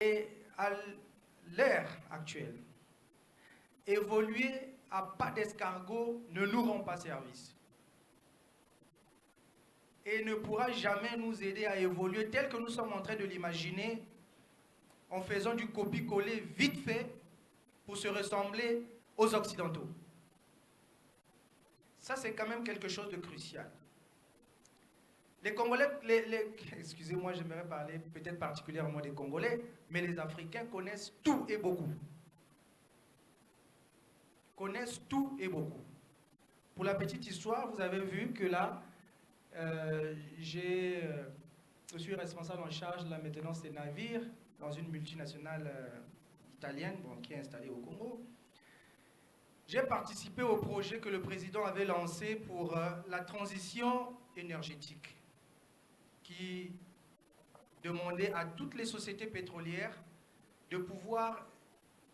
Et à l'ère actuelle, évoluer à pas d'escargot ne nous rend pas service. Et ne pourra jamais nous aider à évoluer tel que nous sommes en train de l'imaginer en faisant du copier-coller vite fait pour se ressembler aux Occidentaux. Ça, c'est quand même quelque chose de crucial. Les Congolais, excusez-moi, j'aimerais parler peut-être particulièrement des Congolais, mais les Africains connaissent tout et beaucoup. Connaissent tout et beaucoup. Pour la petite histoire, vous avez vu que là, je suis responsable en charge de la maintenance des navires dans une multinationale italienne qui est installée au Congo. J'ai participé au projet que le président avait lancé pour la transition énergétique, qui demandait à toutes les sociétés pétrolières de pouvoir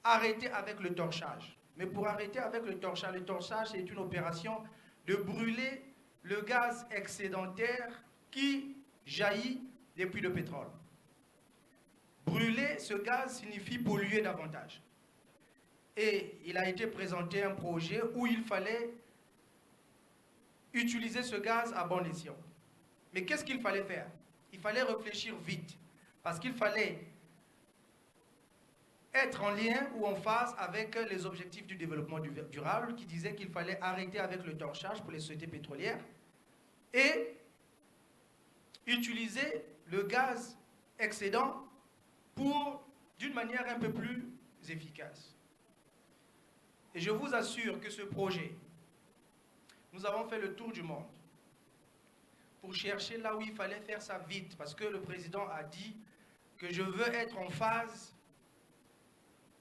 arrêter avec le torchage. Mais pour arrêter avec le torchage c'est une opération de brûler le gaz excédentaire qui jaillit des puits de pétrole. Brûler ce gaz signifie polluer davantage. Et il a été présenté un projet où il fallait utiliser ce gaz à bon escient. Mais qu'est-ce qu'il fallait faire? Il fallait réfléchir vite, parce qu'il fallait être en lien ou en phase avec les objectifs du développement durable qui disaient qu'il fallait arrêter avec le torchage pour les sociétés pétrolières et utiliser le gaz excédent d'une manière un peu plus efficace. Et je vous assure que ce projet, nous avons fait le tour du monde pour chercher là où il fallait faire ça vite, parce que le président a dit que je veux être en phase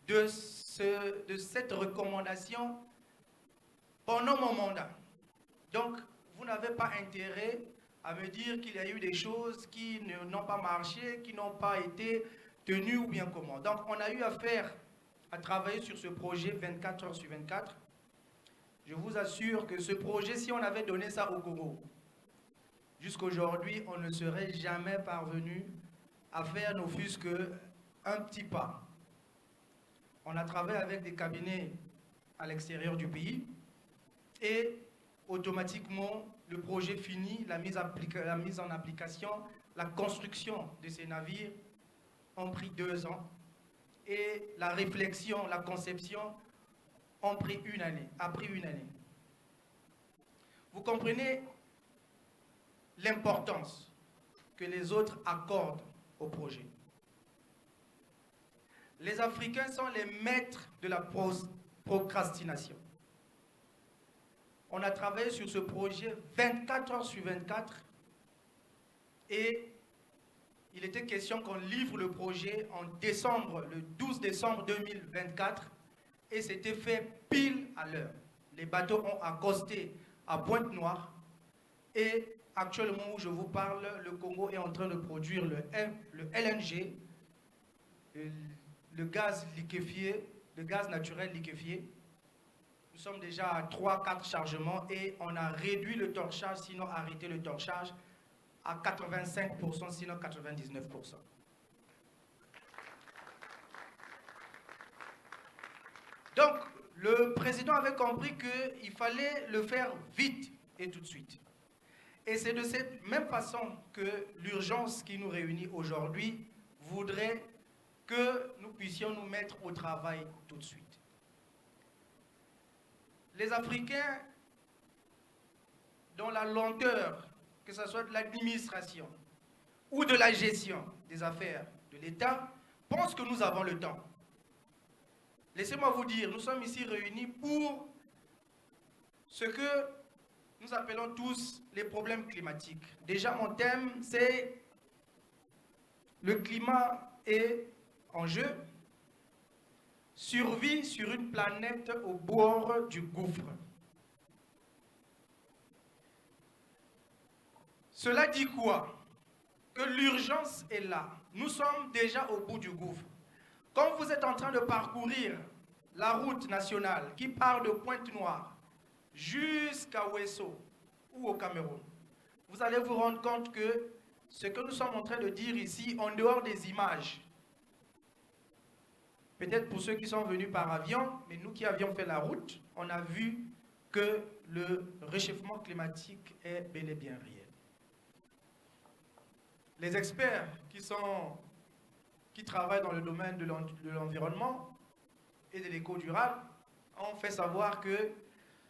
de cette recommandation pendant mon mandat. Donc, vous n'avez pas intérêt à me dire qu'il y a eu des choses qui n'ont pas marché, qui n'ont pas été tenues ou bien comment. Donc, on a eu affaire à travailler sur ce projet 24 heures sur 24. Je vous assure que ce projet, si on avait donné ça au Congo, jusqu'aujourd'hui, on ne serait jamais parvenu à faire ne fût-ce qu'un petit pas. On a travaillé avec des cabinets à l'extérieur du pays et automatiquement, le projet fini, la mise en application, la construction de ces navires ont pris 2 ans et la réflexion, la conception a pris une année. Vous comprenez l'importance que les autres accordent au projet. Les Africains sont les maîtres de la procrastination. On a travaillé sur ce projet 24 heures sur 24 et il était question qu'on livre le projet en décembre, le 12 décembre 2024 et c'était fait pile à l'heure. Les bateaux ont accosté à Pointe-Noire et actuellement où je vous parle, le Congo est en train de produire le LNG, le gaz liquéfié, le gaz naturel liquéfié. Nous sommes déjà à 3-4 chargements et on a réduit le torchage, sinon arrêté le torchage, à 85%, sinon 99%. Donc, le président avait compris qu'il fallait le faire vite et tout de suite. Et c'est de cette même façon que l'urgence qui nous réunit aujourd'hui voudrait que nous puissions nous mettre au travail tout de suite. Les Africains, dans la lenteur, que ce soit de l'administration ou de la gestion des affaires de l'État, pensent que nous avons le temps. Laissez-moi vous dire, nous sommes ici réunis pour ce que nous appelons tous les problèmes climatiques. Déjà, mon thème, c'est le climat est en jeu. Survie sur une planète au bord du gouffre. Cela dit quoi? Que l'urgence est là. Nous sommes déjà au bout du gouffre. Quand vous êtes en train de parcourir la route nationale qui part de Pointe-Noire jusqu'à Ouesso ou au Cameroun, vous allez vous rendre compte que ce que nous sommes en train de dire ici, en dehors des images, Peut-être pour ceux qui sont venus par avion, mais nous qui avions fait la route, on a vu que le réchauffement climatique est bel et bien réel. Les experts qui travaillent dans le domaine de l'environnement et de l'éco-durable ont fait savoir que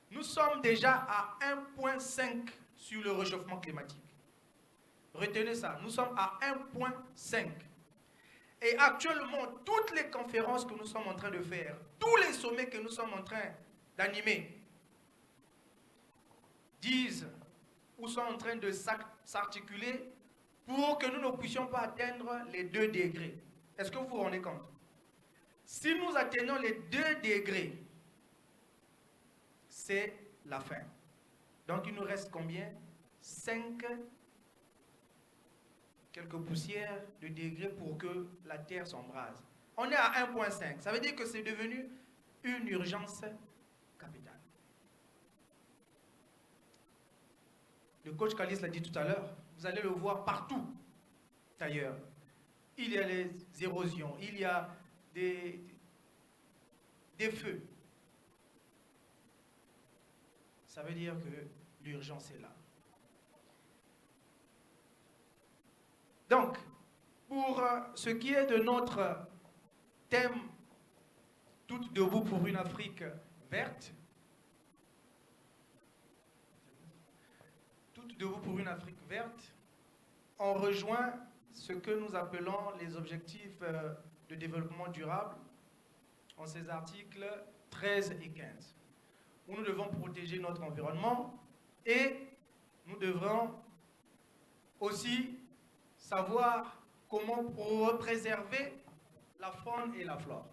nous sommes déjà à 1,5 sur le réchauffement climatique. Retenez ça, nous sommes à 1,5. Et actuellement, toutes les conférences que nous sommes en train de faire, tous les sommets que nous sommes en train d'animer, disent ou sont en train de s'articuler pour que nous ne puissions pas atteindre les 2 degrés. Est-ce que vous vous rendez compte? Si nous atteignons les 2 degrés, c'est la fin. Donc il nous reste combien? 5 quelques poussières de degrés pour que la Terre s'embrase. On est à 1,5. Ça veut dire que c'est devenu une urgence capitale. Le coach Kalis l'a dit tout à l'heure, vous allez le voir partout d'ailleurs. Il y a les érosions, il y a des feux. Ça veut dire que l'urgence est là. Donc, pour ce qui est de notre thème « Toutes debout pour une Afrique verte », Toutes debout pour une Afrique verte, on rejoint ce que nous appelons les objectifs de développement durable en ces articles 13 et 15, où nous devons protéger notre environnement et nous devrons aussi savoir comment préserver la faune et la flore.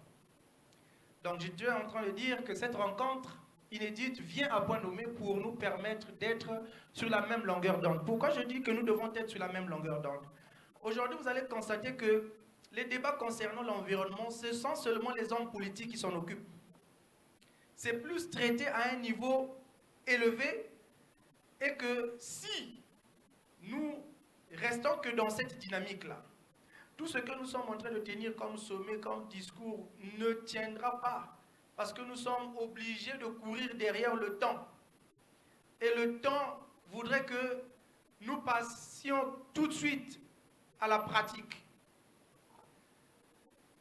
Donc j'étais en train de dire que cette rencontre inédite vient à point nommé pour nous permettre d'être sur la même longueur d'onde. Pourquoi je dis que nous devons être sur la même longueur d'onde? Aujourd'hui, vous allez constater que les débats concernant l'environnement, ce sont seulement les hommes politiques qui s'en occupent. C'est plus traité à un niveau élevé et que si nous restons que dans cette dynamique-là, tout ce que nous sommes en train de tenir comme sommet, comme discours, ne tiendra pas. Parce que nous sommes obligés de courir derrière le temps. Et le temps voudrait que nous passions tout de suite à la pratique.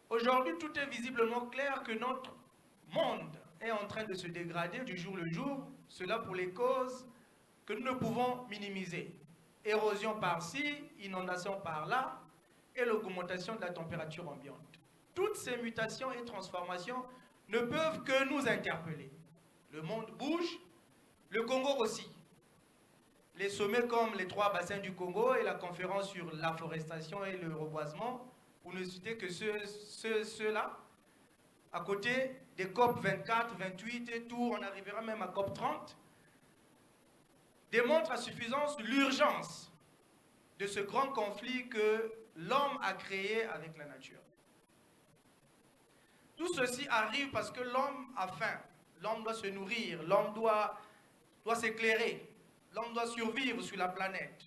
Aujourd'hui, tout est visiblement clair que notre monde est en train de se dégrader du jour le jour. Cela pour les causes que nous ne pouvons minimiser. Érosion par-ci, inondation par-là, et l'augmentation de la température ambiante. Toutes ces mutations et transformations ne peuvent que nous interpeller. Le monde bouge, le Congo aussi. Les sommets comme les 3 bassins du Congo et la conférence sur l'afforestation et le reboisement, pour ne citer que ceux-là, à côté des COP 24, 28 et tout, on arrivera même à COP 30, démontrent à suffisance l'urgence de ce grand conflit que l'homme a créé avec la nature. Tout ceci arrive parce que l'homme a faim, l'homme doit se nourrir, l'homme doit s'éclairer, l'homme doit survivre sur la planète,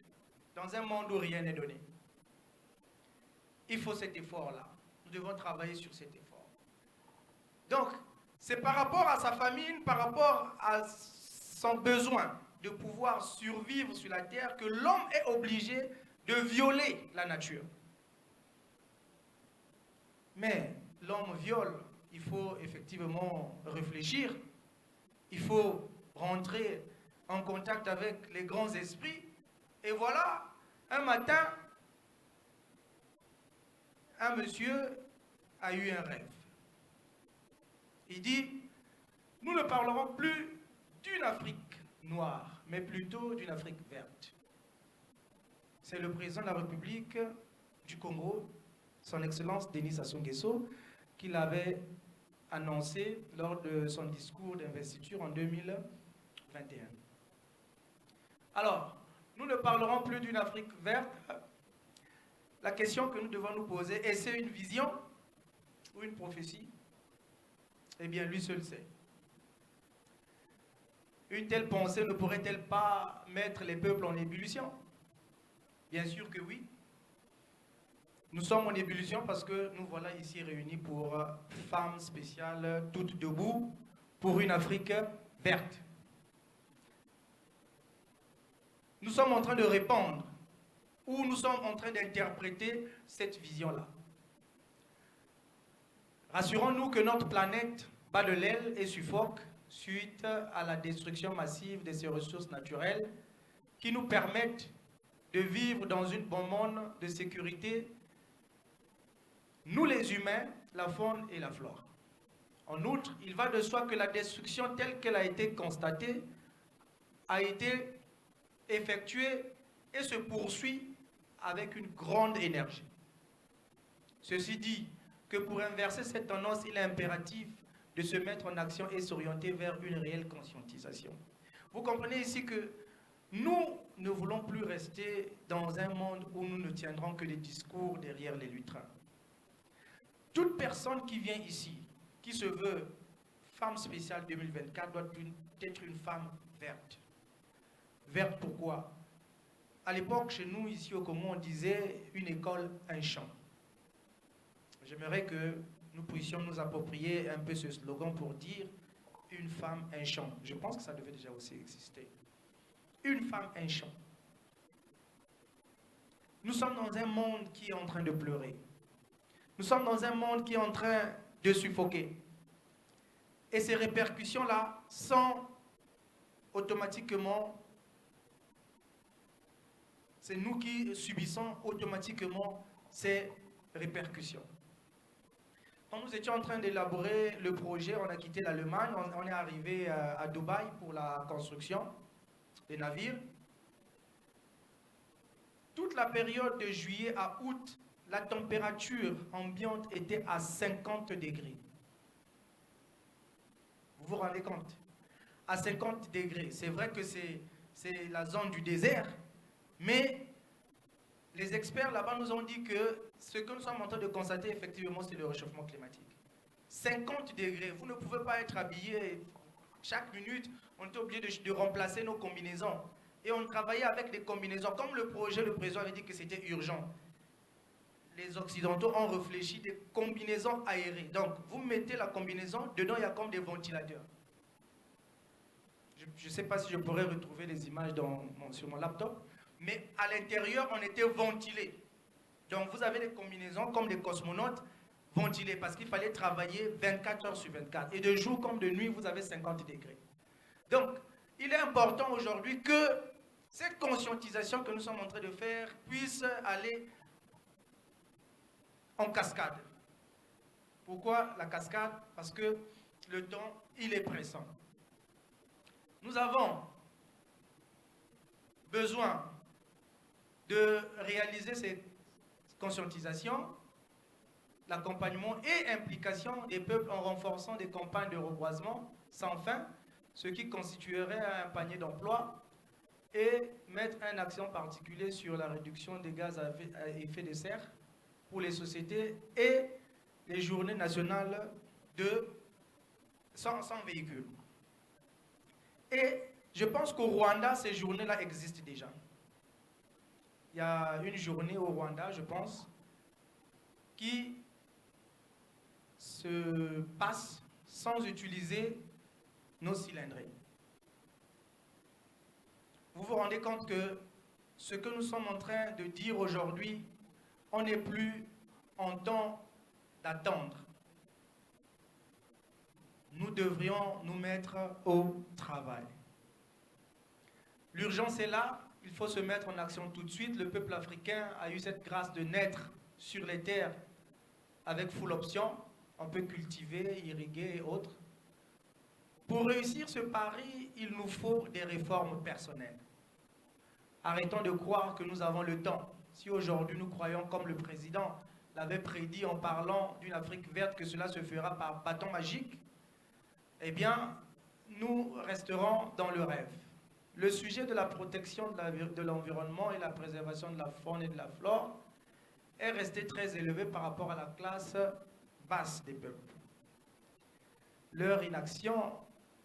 dans un monde où rien n'est donné. Il faut cet effort-là. Nous devons travailler sur cet effort. Donc, c'est par rapport à sa famine, par rapport à son besoin de pouvoir survivre sur la terre que l'homme est obligé de violer la nature. Mais l'homme viole, il faut effectivement réfléchir, il faut rentrer en contact avec les grands esprits. Et voilà, un matin, un monsieur a eu un rêve. Il dit, nous ne parlerons plus d'une Afrique noire, mais plutôt d'une Afrique verte. C'est le président de la République du Congo, son Excellence Denis Sassou Nguesso, qui l'avait annoncé lors de son discours d'investiture en 2021. Alors, nous ne parlerons plus d'une Afrique verte. La question que nous devons nous poser, est-ce une vision ou une prophétie? Eh bien, lui seul sait. Une telle pensée ne pourrait-elle pas mettre les peuples en ébullition? Bien sûr que oui. Nous sommes en ébullition parce que nous voilà ici réunis pour Femmes spéciales toutes debout pour une Afrique verte. Nous sommes en train de répandre ou nous sommes en train d'interpréter cette vision-là. Rassurons-nous que notre planète bat de l'aile et suffoque suite à la destruction massive de ses ressources naturelles qui nous permettent de vivre dans un bon monde de sécurité, nous les humains, la faune et la flore. En outre, il va de soi que la destruction telle qu'elle a été constatée a été effectuée et se poursuit avec une grande énergie. Ceci dit, que pour inverser cette tendance, il est impératif de se mettre en action et s'orienter vers une réelle conscientisation. Vous comprenez ici que nous ne voulons plus rester dans un monde où nous ne tiendrons que des discours derrière les lutrins. Toute personne qui vient ici, qui se veut femme spéciale 2024, doit être une femme verte. Verte pourquoi? À l'époque, chez nous, ici au Congo, on disait une école, un champ. J'aimerais que nous puissions nous approprier un peu ce slogan pour dire une femme, un champ. Je pense que ça devait déjà aussi exister. Une femme, un champ. Nous sommes dans un monde qui est en train de pleurer. Nous sommes dans un monde qui est en train de suffoquer. Et ces répercussions-là sont automatiquement, c'est nous qui subissons automatiquement ces répercussions. Quand nous étions en train d'élaborer le projet, on a quitté l'Allemagne, on est arrivé à Dubaï pour la construction des navires. Toute la période de juillet à août, la température ambiante était à 50 degrés. Vous vous rendez compte? À 50 degrés. C'est vrai que c'est la zone du désert, mais les experts là-bas nous ont dit que ce que nous sommes en train de constater, effectivement, c'est le réchauffement climatique. 50 degrés, vous ne pouvez pas être habillé. Chaque minute, on était obligé de remplacer nos combinaisons. Et on travaillait avec des combinaisons. Comme le projet, le président avait dit que c'était urgent. Les Occidentaux ont réfléchi des combinaisons aérées. Donc, vous mettez la combinaison, dedans il y a comme des ventilateurs. Je ne sais pas si je pourrais retrouver les images sur mon laptop, mais à l'intérieur, on était ventilé. Donc, vous avez des combinaisons comme des cosmonautes ventilés parce qu'il fallait travailler 24 heures sur 24. Et de jour comme de nuit, vous avez 50 degrés. Donc, il est important aujourd'hui que cette conscientisation que nous sommes en train de faire puisse aller en cascade. Pourquoi la cascade? Parce que le temps, il est pressant. Nous avons besoin de réaliser cette conscientisation, l'accompagnement et implication des peuples en renforçant des campagnes de reboisement sans fin, ce qui constituerait un panier d'emploi, et mettre un accent particulier sur la réduction des gaz à effet de serre pour les sociétés et les journées nationales sans véhicule. Et je pense qu'au Rwanda, ces journées-là existent déjà. Il y a une journée au Rwanda, je pense, qui se passe sans utiliser nos cylindrées. Vous vous rendez compte que ce que nous sommes en train de dire aujourd'hui, on n'est plus en temps d'attendre. Nous devrions nous mettre au travail. L'urgence est là, il faut se mettre en action tout de suite. Le peuple africain a eu cette grâce de naître sur les terres avec full option. On peut cultiver, irriguer et autres. Pour réussir ce pari, il nous faut des réformes personnelles. Arrêtons de croire que nous avons le temps. Si aujourd'hui nous croyons, comme le président l'avait prédit en parlant d'une Afrique verte, que cela se fera par bâton magique, eh bien, nous resterons dans le rêve. Le sujet de la protection de l'environnement et la préservation de la faune et de la flore est resté très élevé par rapport à la classe basse des peuples. Leur inaction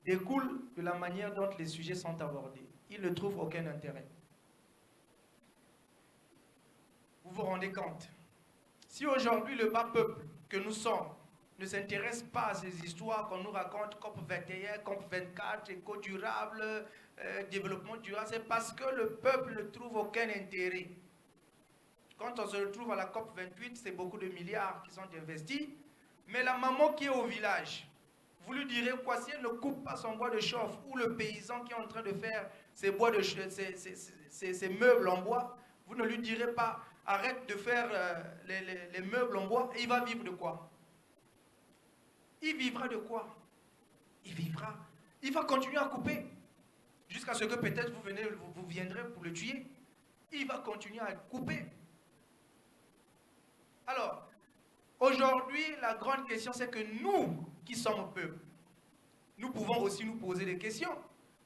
découle de la manière dont les sujets sont abordés. Ils ne trouvent aucun intérêt. Vous vous rendez compte? Si aujourd'hui le bas peuple que nous sommes ne s'intéresse pas à ces histoires qu'on nous raconte, COP 21, COP 24, éco durable, développement durable, c'est parce que le peuple ne trouve aucun intérêt. Quand on se retrouve à la COP 28, c'est beaucoup de milliards qui sont investis, mais la maman qui est au village, vous lui direz quoi si elle ne coupe pas son bois de chauffe, ou le paysan qui est en train de faire ses, ses meubles en bois, vous ne lui direz pas arrête de faire les meubles en bois, et il va vivre de quoi? Il vivra de quoi? Il va continuer à couper jusqu'à ce que peut-être vous viendrez pour le tuer. Il va continuer à couper. Alors, aujourd'hui, la grande question, c'est que nous, qui sommes peuple, nous pouvons aussi nous poser des questions.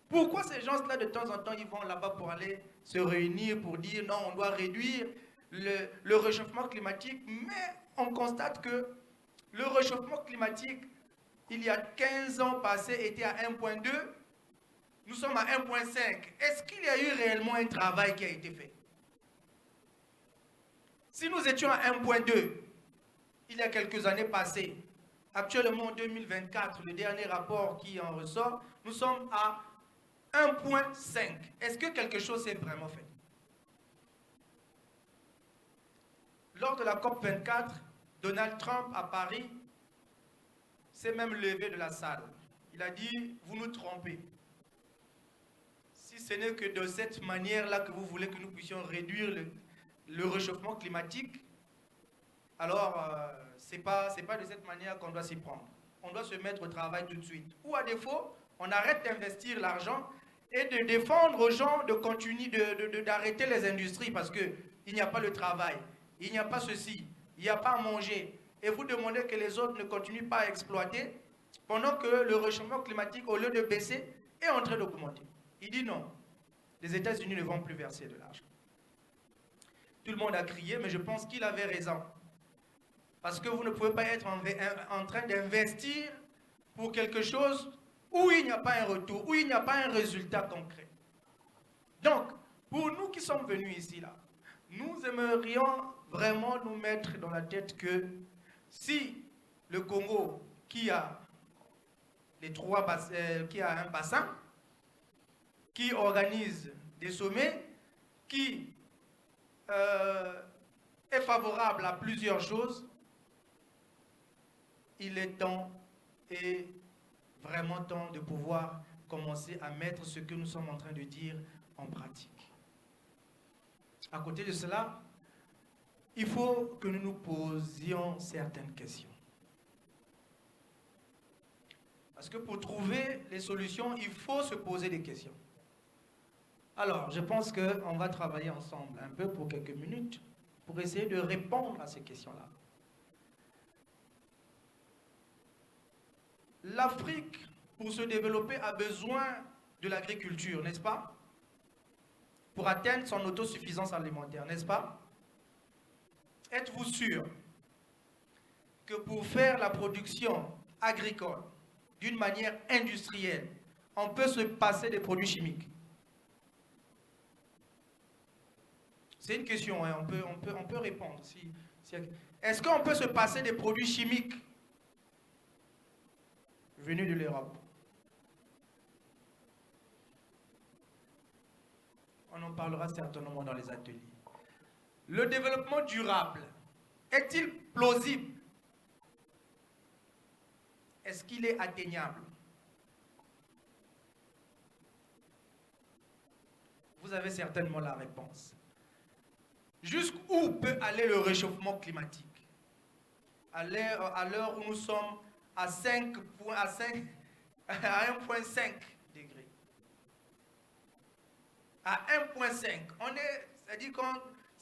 Pourquoi ces gens-là, de temps en temps, ils vont là-bas pour aller se réunir, pour dire non, on doit réduire le réchauffement climatique, mais on constate que le réchauffement climatique, il y a 15 ans passés, était à 1,2. Nous sommes à 1,5. Est-ce qu'il y a eu réellement un travail qui a été fait? Si nous étions à 1,2, il y a quelques années passées, actuellement en 2024, le dernier rapport qui en ressort, nous sommes à 1,5. Est-ce que quelque chose s'est vraiment fait? Lors de la COP 24, Donald Trump à Paris s'est même levé de la salle. Il a dit, vous nous trompez. Si ce n'est que de cette manière-là que vous voulez que nous puissions réduire le réchauffement climatique, alors ce n'est pas de cette manière qu'on doit s'y prendre. On doit se mettre au travail tout de suite. Ou à défaut, on arrête d'investir l'argent et de défendre aux gens de continuer d'arrêter les industries parce qu'il n'y a pas le travail, il n'y a pas ceci, il n'y a pas à manger. Et vous demandez que les autres ne continuent pas à exploiter pendant que le réchauffement climatique, au lieu de baisser, est en train d'augmenter. Il dit non, les États-Unis ne vont plus verser de l'argent. Tout le monde a crié, mais je pense qu'il avait raison. Parce que vous ne pouvez pas être en train d'investir pour quelque chose où il n'y a pas un retour, où il n'y a pas un résultat concret. Donc, pour nous qui sommes venus ici, là, nous aimerions vraiment nous mettre dans la tête que si le Congo, qui a un bassin, qui organise des sommets, qui est favorable à plusieurs choses, il est temps et vraiment temps de pouvoir commencer à mettre ce que nous sommes en train de dire en pratique. À côté de cela, il faut que nous nous posions certaines questions. Parce que pour trouver les solutions, il faut se poser des questions. Alors, je pense qu'on va travailler ensemble un peu pour quelques minutes pour essayer de répondre à ces questions-là. L'Afrique, pour se développer, a besoin de l'agriculture, n'est-ce pas? Pour atteindre son autosuffisance alimentaire, n'est-ce pas? Êtes-vous sûr que pour faire la production agricole d'une manière industrielle, on peut se passer des produits chimiques? C'est une question, hein, on peut répondre. Est-ce qu'on peut se passer des produits chimiques venus de l'Europe? On en parlera certainement dans les ateliers. Le développement durable est-il plausible? Est-ce qu'il est atteignable? Vous avez certainement la réponse. Jusqu'où peut aller le réchauffement climatique? À l'heure où nous sommes à 1,5 degrés. À 1,5. C'est-à-dire que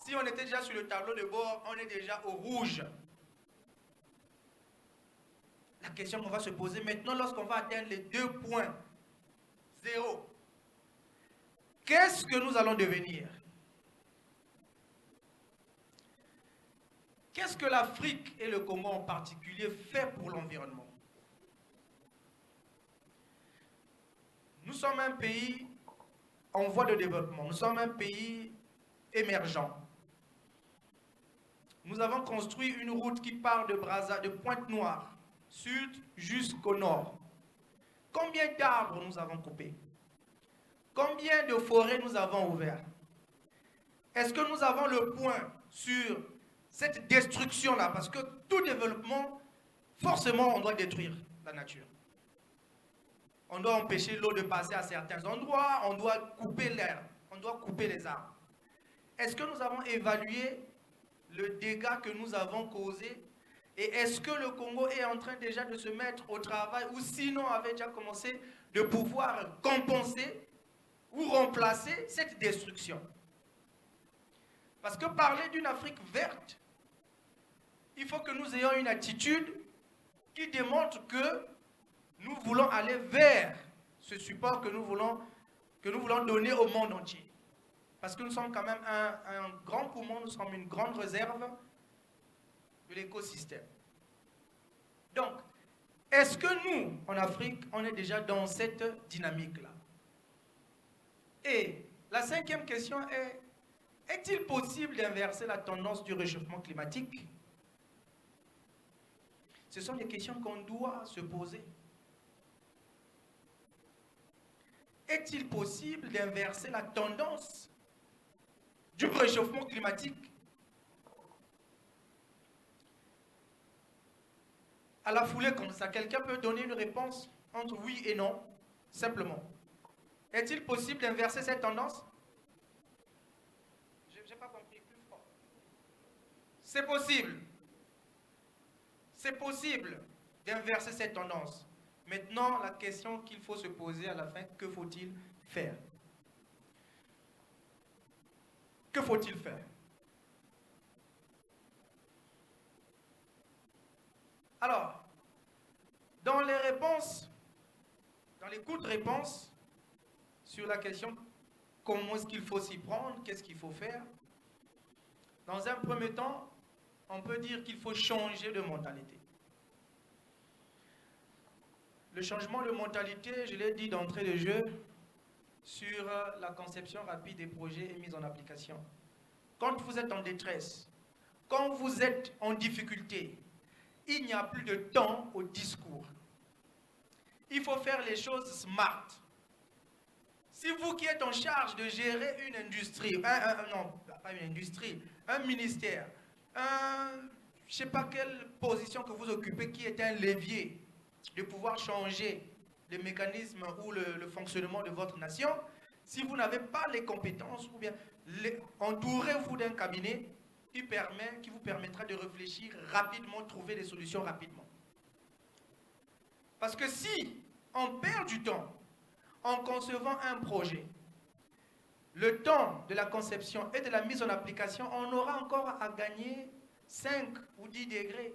si on était déjà sur le tableau de bord, on est déjà au rouge. La question qu'on va se poser maintenant, lorsqu'on va atteindre les 2,0, qu'est-ce que nous allons devenir? Qu'est-ce que l'Afrique et le Congo en particulier fait pour l'environnement? Nous sommes un pays en voie de développement, nous sommes un pays émergent. Nous avons construit une route qui part de Brazza, de Pointe-Noire, sud jusqu'au nord. Combien d'arbres nous avons coupés? Combien de forêts nous avons ouvertes? Est-ce que nous avons le point sur cette destruction-là? Parce que tout développement, forcément, on doit détruire la nature. On doit empêcher l'eau de passer à certains endroits, on doit couper l'herbe, on doit couper les arbres. Est-ce que nous avons évalué le dégât que nous avons causé? Et est-ce que le Congo est en train déjà de se mettre au travail, ou sinon avait déjà commencé de pouvoir compenser ou remplacer cette destruction? Parce que parler d'une Afrique verte, il faut que nous ayons une attitude qui démontre que nous voulons aller vers ce support que nous voulons donner au monde entier. Parce que nous sommes quand même un grand poumon, nous sommes une grande réserve de l'écosystème. Donc, est-ce que nous, en Afrique, on est déjà dans cette dynamique-là? Et la cinquième question est, est-il possible d'inverser la tendance du réchauffement climatique? Ce sont des questions qu'on doit se poser. Est-il possible d'inverser la tendance du réchauffement climatique? À la foulée comme ça, quelqu'un peut donner une réponse entre oui et non, simplement. Est-il possible d'inverser cette tendance? Je n'ai pas compris, plus fort. C'est possible. C'est possible d'inverser cette tendance. Maintenant, la question qu'il faut se poser à la fin, que faut-il faire? Que faut-il faire? Alors, dans les réponses, dans les courtes réponses sur la question comment est-ce qu'il faut s'y prendre, qu'est-ce qu'il faut faire, dans un premier temps, on peut dire qu'il faut changer de mentalité. Le changement de mentalité, je l'ai dit d'entrée de jeu, sur la conception rapide des projets et mise en application. Quand vous êtes en détresse, quand vous êtes en difficulté, il n'y a plus de temps au discours. Il faut faire les choses smart. Si vous qui êtes en charge de gérer une industrie, non, pas une industrie, un ministère, je ne sais pas quelle position que vous occupez qui est un levier de pouvoir changer le mécanisme ou le fonctionnement de votre nation, si vous n'avez pas les compétences, ou bien entourez-vous d'un cabinet qui vous permettra de réfléchir rapidement, trouver des solutions rapidement. Parce que si on perd du temps en concevant un projet, le temps de la conception et de la mise en application, on aura encore à gagner 5 ou 10 degrés.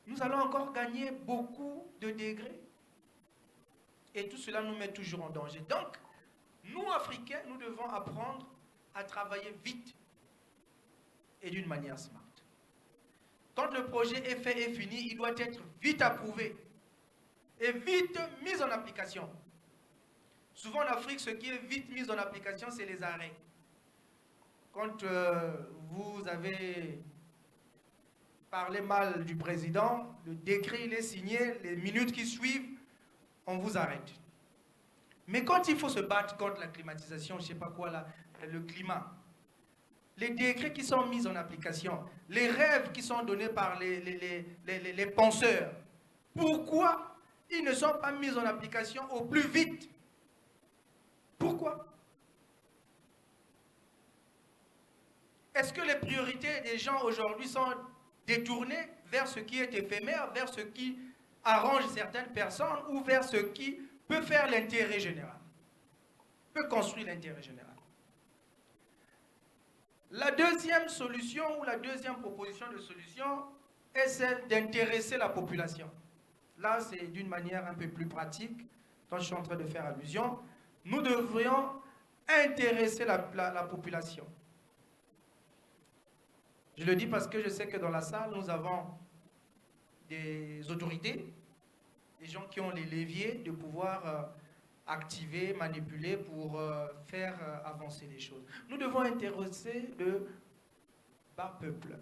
Nous allons encore gagner beaucoup de degrés. Et tout cela nous met toujours en danger. Donc, nous, Africains, nous devons apprendre à travailler vite et d'une manière smart. Quand le projet est fait et fini, il doit être vite approuvé et vite mis en application. Souvent en Afrique, ce qui est vite mis en application, c'est les arrêts. Quand vous avez parlé mal du président, le décret il est signé, les minutes qui suivent, on vous arrête. Mais quand il faut se battre contre la climatisation, je ne sais pas quoi, là, le climat, les décrets qui sont mis en application, les rêves qui sont donnés par les penseurs, pourquoi ils ne sont pas mis en application au plus vite? Pourquoi? Est-ce que les priorités des gens aujourd'hui sont détournées vers ce qui est éphémère, vers ce qui arrange certaines personnes ou vers ce qui peut faire l'intérêt général, peut construire l'intérêt général? La deuxième solution ou la deuxième proposition de solution est celle d'intéresser la population. Là, c'est d'une manière un peu plus pratique, dont je suis en train de faire allusion. Nous devrions intéresser la population. Je le dis parce que je sais que dans la salle, nous avons des autorités, des gens qui ont les leviers de pouvoir activer, manipuler pour faire avancer les choses. Nous devons intéresser par peuple.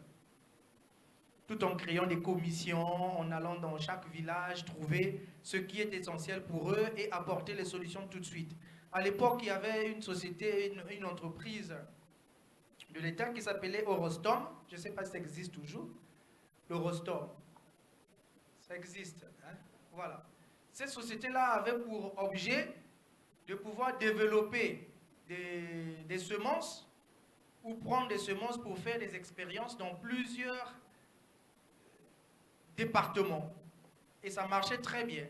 Tout en créant des commissions, en allant dans chaque village, trouver ce qui est essentiel pour eux et apporter les solutions tout de suite. À l'époque, il y avait une société, une entreprise de l'État qui s'appelait Eurostom. Je ne sais pas si ça existe toujours. Eurostom. Ça existe. Hein? Voilà. Cette société-là avait pour objet de pouvoir développer des semences ou prendre des semences pour faire des expériences dans plusieurs départements. Et ça marchait très bien.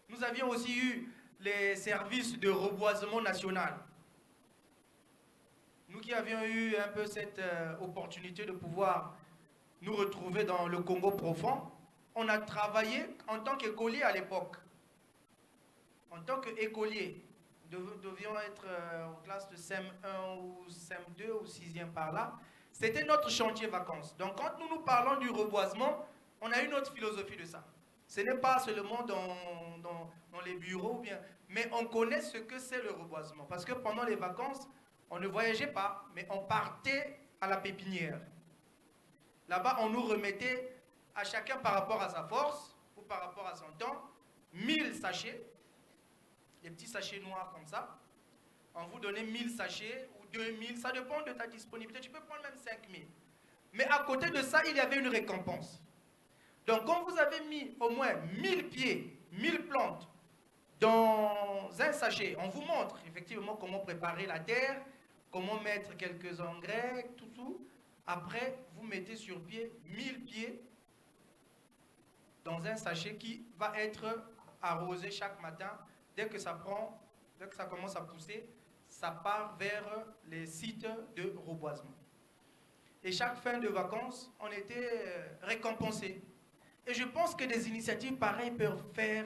Nous avions aussi eu les services de reboisement national. Nous qui avions eu un peu cette opportunité de pouvoir nous retrouver dans le Congo profond, on a travaillé en tant qu'écolier à l'époque. En tant qu'écolier, nous devions être en classe de CM1 ou CM2 ou 6e par là. C'était notre chantier vacances. Donc quand nous parlons du reboisement, on a une autre philosophie de ça. Ce n'est pas seulement dans les bureaux, bien, mais on connaît ce que c'est le reboisement. Parce que pendant les vacances, on ne voyageait pas, mais on partait à la pépinière. Là-bas, on nous remettait à chacun par rapport à sa force ou par rapport à son temps, 1000 sachets, des petits sachets noirs comme ça. On vous donnait 1000 sachets ou 2000, ça dépend de ta disponibilité. Tu peux prendre même 5000. Mais à côté de ça, il y avait une récompense. Donc, quand vous avez mis au moins 1000 pieds, 1000 plantes dans un sachet, on vous montre effectivement comment préparer la terre, comment mettre quelques engrais, tout. Après, vous mettez sur pied 1000 pieds dans un sachet qui va être arrosé chaque matin. Dès que ça commence à pousser, ça part vers les sites de reboisement. Et chaque fin de vacances, on était récompensés. Et je pense que des initiatives pareilles peuvent faire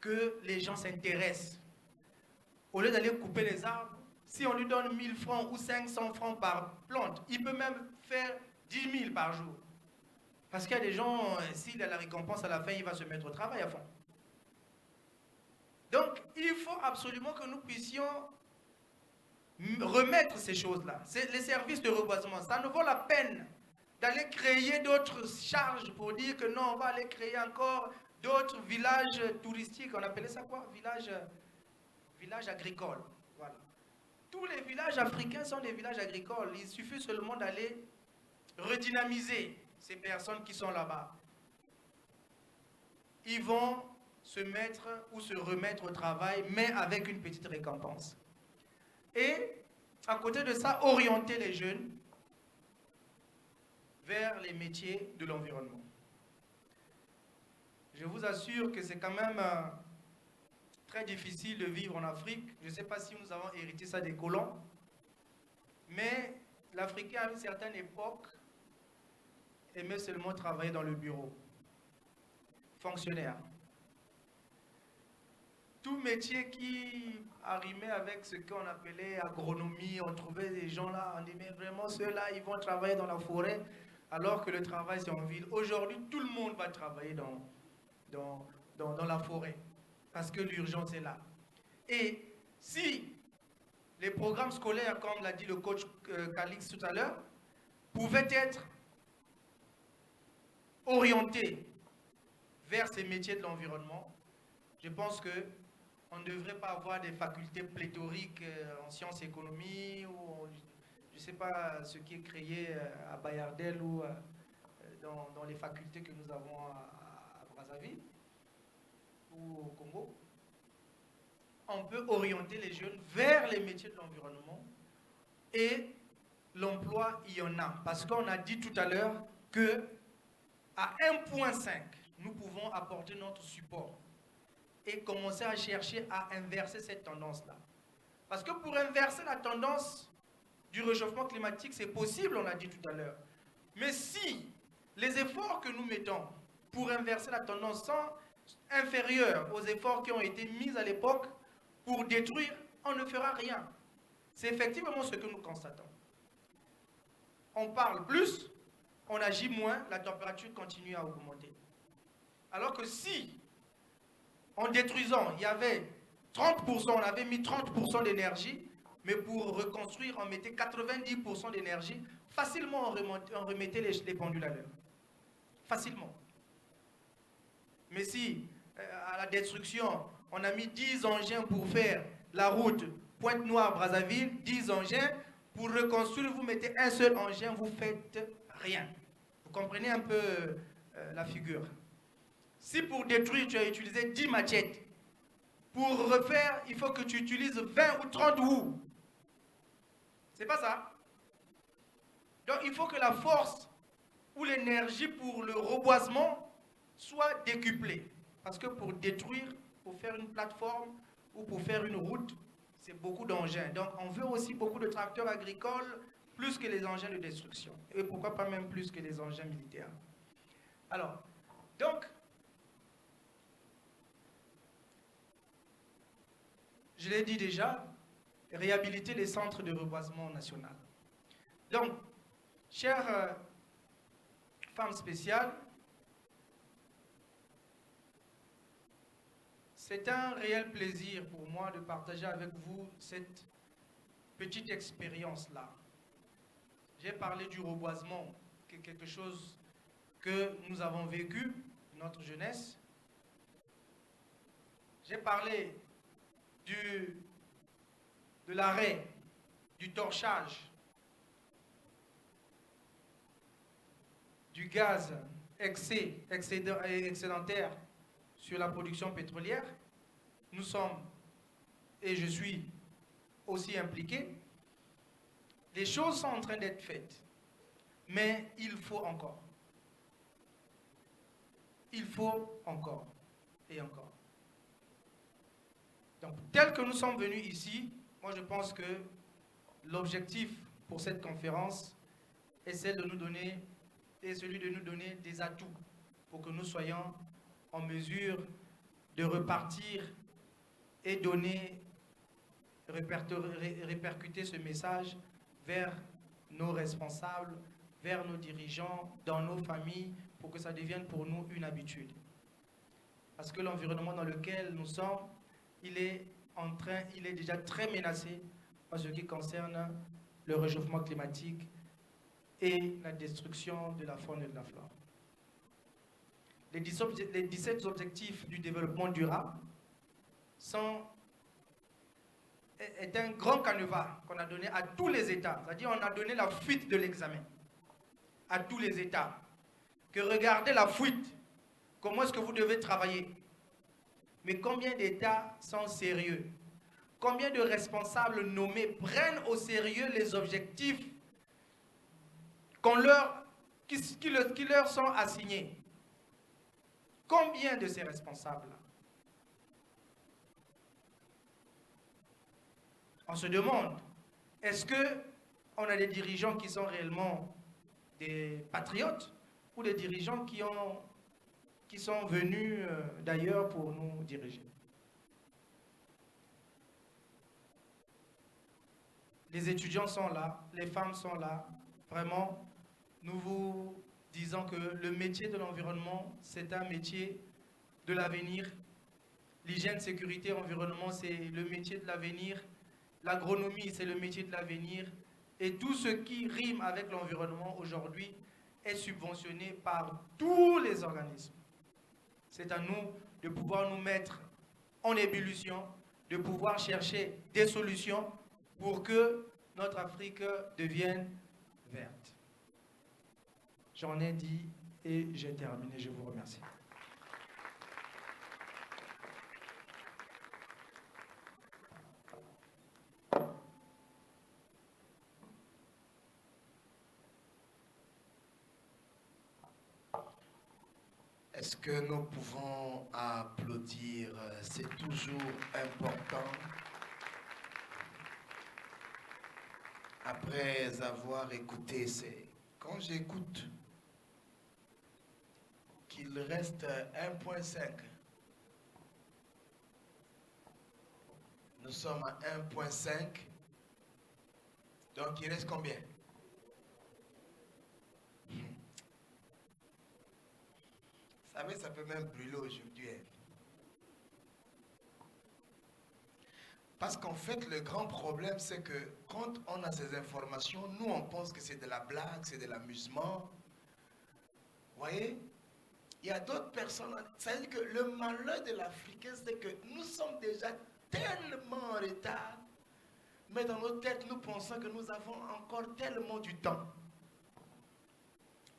que les gens s'intéressent. Au lieu d'aller couper les arbres, si on lui donne 1000 francs ou 500 francs par plante, il peut même faire 10 000 par jour. Parce qu'il y a des gens, s'il a la récompense à la fin, il va se mettre au travail à fond. Donc, il faut absolument que nous puissions remettre ces choses-là. Les services de reboisement, ça ne vaut la peine d'aller créer d'autres charges pour dire que non, on va aller créer encore d'autres villages touristiques. On appelait ça quoi? Village agricole. Voilà. Tous les villages africains sont des villages agricoles. Il suffit seulement d'aller redynamiser ces personnes qui sont là-bas. Ils vont se mettre ou se remettre au travail, mais avec une petite récompense. Et à côté de ça, orienter les jeunes vers les métiers de l'environnement. Je vous assure que c'est quand même très difficile de vivre en Afrique. Je ne sais pas si nous avons hérité ça des colons, mais l'Africain à une certaine époque aimait seulement travailler dans le bureau. Fonctionnaire. Tout métier qui arrimait avec ce qu'on appelait agronomie, on trouvait des gens là, on dit mais vraiment ceux-là, ils vont travailler dans la forêt, alors que le travail c'est en ville. Aujourd'hui, tout le monde va travailler dans la forêt, parce que l'urgence est là. Et si les programmes scolaires, comme l'a dit le coach Calix tout à l'heure, pouvaient être orientés vers ces métiers de l'environnement, je pense qu'on ne devrait pas avoir des facultés pléthoriques en sciences et économie ou je ne sais pas ce qui est créé à Bayardel ou dans les facultés que nous avons à Brazzaville ou au Congo. On peut orienter les jeunes vers les métiers de l'environnement et l'emploi, il y en a. Parce qu'on a dit tout à l'heure qu'à 1,5, nous pouvons apporter notre support et commencer à chercher à inverser cette tendance-là. Parce que pour inverser la tendance du réchauffement climatique, c'est possible, on l'a dit tout à l'heure. Mais si les efforts que nous mettons pour inverser la tendance sont inférieurs aux efforts qui ont été mis à l'époque pour détruire, on ne fera rien. C'est effectivement ce que nous constatons. On parle plus, on agit moins, la température continue à augmenter. Alors que si, en détruisant, il y avait 30%, on avait mis 30% d'énergie, mais pour reconstruire, on mettait 90% d'énergie, facilement on remettait les pendules à l'heure. Facilement. Mais si, à la destruction, on a mis 10 engins pour faire la route Pointe-Noire-Brazzaville, 10 engins, pour reconstruire, vous mettez un seul engin, vous faites rien. Vous comprenez un peu la figure. Si pour détruire, tu as utilisé 10 machettes, pour refaire, il faut que tu utilises 20 ou 30 roues. C'est pas ça. Donc il faut que la force ou l'énergie pour le reboisement soit décuplée. Parce que pour détruire, pour faire une plateforme ou pour faire une route, c'est beaucoup d'engins. Donc on veut aussi beaucoup de tracteurs agricoles, plus que les engins de destruction. Et pourquoi pas même plus que les engins militaires. Alors, donc, je l'ai dit déjà, réhabiliter les centres de reboisement national. Donc, chère femme spéciale, c'est un réel plaisir pour moi de partager avec vous cette petite expérience-là. J'ai parlé du reboisement, qui est quelque chose que nous avons vécu, notre jeunesse. J'ai parlé de l'arrêt, du torchage, du gaz excédentaire sur la production pétrolière. Nous sommes, et je suis aussi impliqué. Les choses sont en train d'être faites, mais il faut encore. Il faut encore et encore. Donc, tel que nous sommes venus ici, moi je pense que l'objectif pour cette conférence est celui de nous donner des atouts pour que nous soyons en mesure de repartir et répercuter ce message vers nos responsables, vers nos dirigeants, dans nos familles, pour que ça devienne pour nous une habitude. Parce que l'environnement dans lequel nous sommes, il est déjà très menacé en ce qui concerne le réchauffement climatique et la destruction de la faune et de la flore. Les 17 objectifs du développement durable est un grand canevas qu'on a donné à tous les États. C'est-à-dire on a donné la fuite de l'examen à tous les États. Que regardez la fuite, comment est-ce que vous devez travailler. Mais combien d'États sont sérieux? Combien de responsables nommés prennent au sérieux les objectifs qui leur sont assignés? Combien de ces responsables-là? On se demande, est-ce qu'on a des dirigeants qui sont réellement des patriotes ou des dirigeants qui sont venus d'ailleurs pour nous diriger? Les étudiants sont là, les femmes sont là. Vraiment, nous vous disons que le métier de l'environnement, c'est un métier de l'avenir. L'hygiène, sécurité, environnement, c'est le métier de l'avenir. L'agronomie, c'est le métier de l'avenir. Et tout ce qui rime avec l'environnement aujourd'hui est subventionné par tous les organismes. C'est à nous de pouvoir nous mettre en ébullition, de pouvoir chercher des solutions pour que notre Afrique devienne verte. J'en ai dit et j'ai terminé. Je vous remercie. Est-ce que nous pouvons applaudir? C'est toujours important. Après avoir écouté, quand j'écoute qu'il reste 1,5, nous sommes à 1,5, donc il reste combien? Vous savez, ça peut même brûler aujourd'hui. Parce qu'en fait, le grand problème, c'est que quand on a ces informations, nous, on pense que c'est de la blague, c'est de l'amusement. Vous voyez? Il y a d'autres personnes, ça veut dire que le malheur de l'Africain, c'est que nous sommes déjà tellement en retard, mais dans nos têtes, nous pensons que nous avons encore tellement du temps.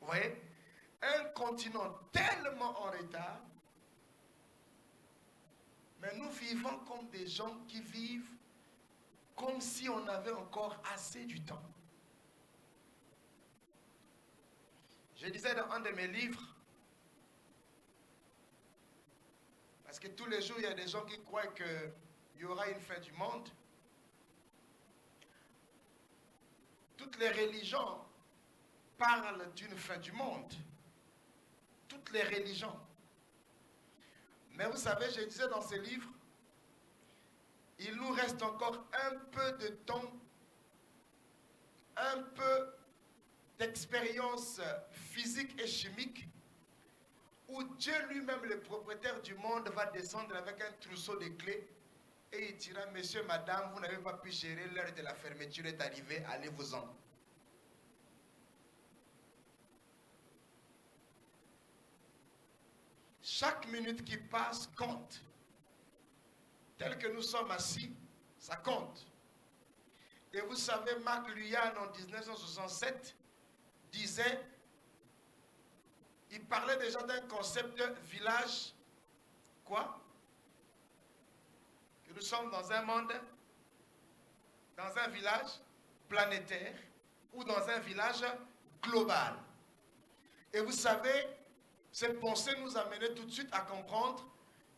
Vous voyez? Un continent tellement en retard, mais nous vivons comme des gens qui vivent comme si on avait encore assez du temps. Je disais dans un de mes livres, parce que tous les jours, il y a des gens qui croient qu'il y aura une fin du monde. Toutes les religions parlent d'une fin du monde. Toutes les religions. Mais vous savez, je disais dans ce livre, il nous reste encore un peu de temps, un peu d'expérience physique et chimique, où Dieu lui-même, le propriétaire du monde, va descendre avec un trousseau de clés et il dira, monsieur, madame, vous n'avez pas pu gérer, l'heure de la fermeture est arrivée, allez-vous-en. Chaque minute qui passe compte. Tel que nous sommes assis, ça compte. Et vous savez, Marc Luyan, en 1967, disait, il parlait déjà d'un concept de village, quoi? Que nous sommes dans un monde, dans un village planétaire ou dans un village global. Et vous savez, cette pensée nous a mené tout de suite à comprendre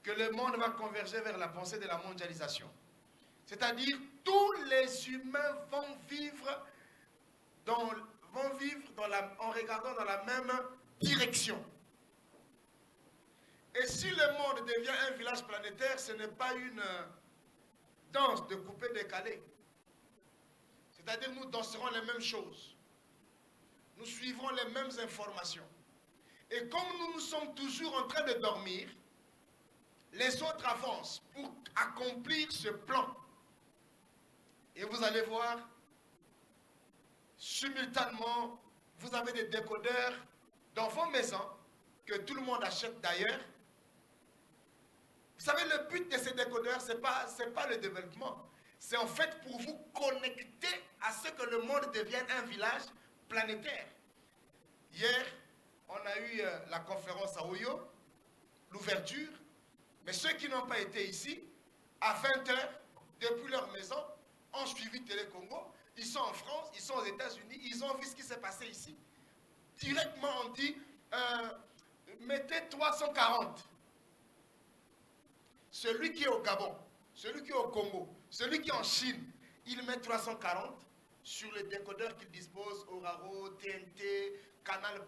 que le monde va converger vers la pensée de la mondialisation. C'est-à-dire, tous les humains vont vivre en regardant dans la même direction. Et si le monde devient un village planétaire, ce n'est pas une danse de coupé-décalé. C'est-à-dire, nous danserons les mêmes choses. Nous suivrons les mêmes informations. Et comme nous sommes toujours en train de dormir, les autres avancent pour accomplir ce plan. Et vous allez voir, simultanément, vous avez des décodeurs dans vos maisons, que tout le monde achète d'ailleurs. Vous savez, le but de ces décodeurs, ce n'est pas le développement. C'est en fait pour vous connecter à ce que le monde devienne un village planétaire. Hier, on a eu la conférence à Oyo, l'ouverture. Mais ceux qui n'ont pas été ici, à 20h, depuis leur maison, ont suivi Télé Congo. Ils sont en France, ils sont aux États-Unis, ils ont vu ce qui s'est passé ici. Directement, on dit, mettez 340. Celui qui est au Gabon, celui qui est au Congo, celui qui est en Chine, il met 340 sur les décodeurs qu'il dispose, Oraro, TNT, Canal+.